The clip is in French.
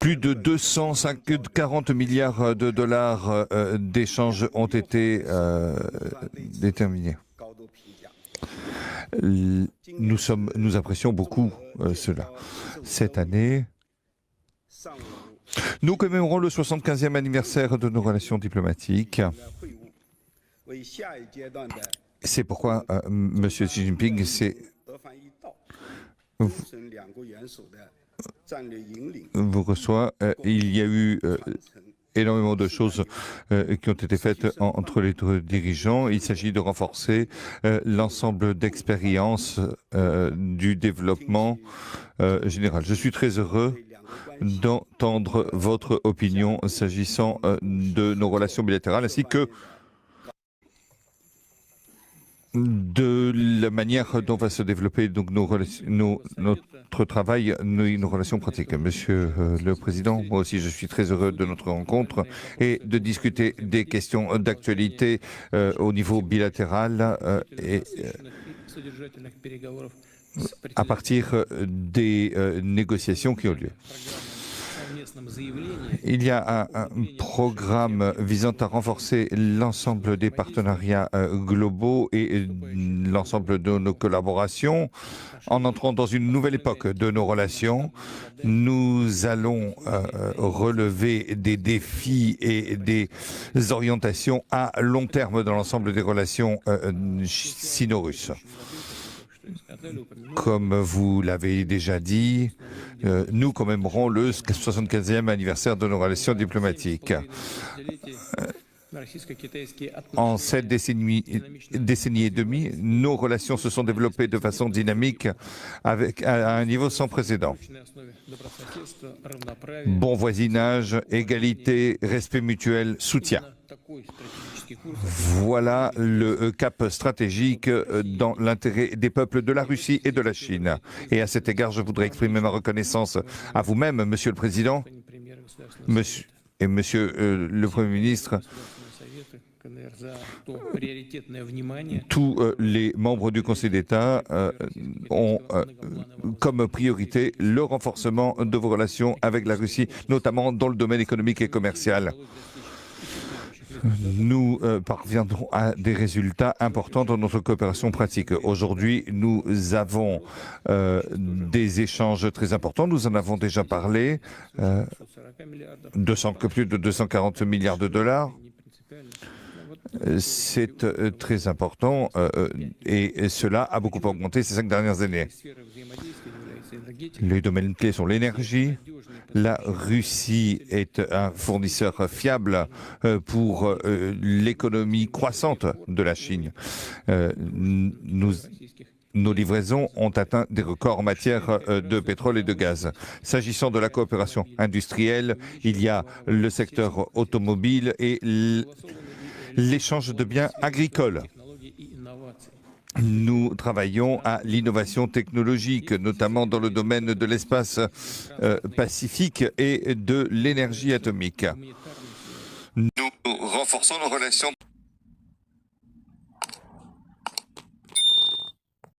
Plus de 240 milliards de dollars d'échanges ont été déterminés. Nous apprécions beaucoup cela. Cette année, nous commémorons le 75e anniversaire de nos relations diplomatiques. C'est pourquoi M. Xi Jinping vous reçoit. Il y a eu énormément de choses qui ont été faites entre les deux dirigeants. Il s'agit de renforcer l'ensemble d'expériences du développement général. Je suis très heureux d'entendre votre opinion s'agissant de nos relations bilatérales ainsi que de la manière dont va se développer donc notre travail, nos relations pratiques. Monsieur le Président, moi aussi je suis très heureux de notre rencontre et de discuter des questions d'actualité au niveau bilatéral à partir des négociations qui ont lieu. Il y a un programme visant à renforcer l'ensemble des partenariats globaux et l'ensemble de nos collaborations. En entrant dans une nouvelle époque de nos relations, nous allons relever des défis et des orientations à long terme dans l'ensemble des relations sino-russes. Comme vous l'avez déjà dit, nous commémorons le 75e anniversaire de nos relations diplomatiques. En cette décennie et demie, nos relations se sont développées de façon dynamique à un niveau sans précédent. Bon voisinage, égalité, respect mutuel, soutien. Voilà le cap stratégique dans l'intérêt des peuples de la Russie et de la Chine. Et à cet égard, je voudrais exprimer ma reconnaissance à vous-même, Monsieur le Président, Monsieur le Premier ministre, tous les membres du Conseil d'État ont comme priorité le renforcement de vos relations avec la Russie, notamment dans le domaine économique et commercial. Nous parviendrons à des résultats importants dans notre coopération pratique. Aujourd'hui, nous avons des échanges très importants. Nous en avons déjà parlé. Plus de 240 milliards de dollars. C'est très important et cela a beaucoup augmenté ces 5 dernières années. Les domaines clés sont l'énergie. La Russie est un fournisseur fiable pour l'économie croissante de la Chine. Nos livraisons ont atteint des records en matière de pétrole et de gaz. S'agissant de la coopération industrielle, il y a le secteur automobile et l'échange de biens agricoles. Nous travaillons à l'innovation technologique, notamment dans le domaine de l'espace pacifique et de l'énergie atomique. Nous renforçons nos relations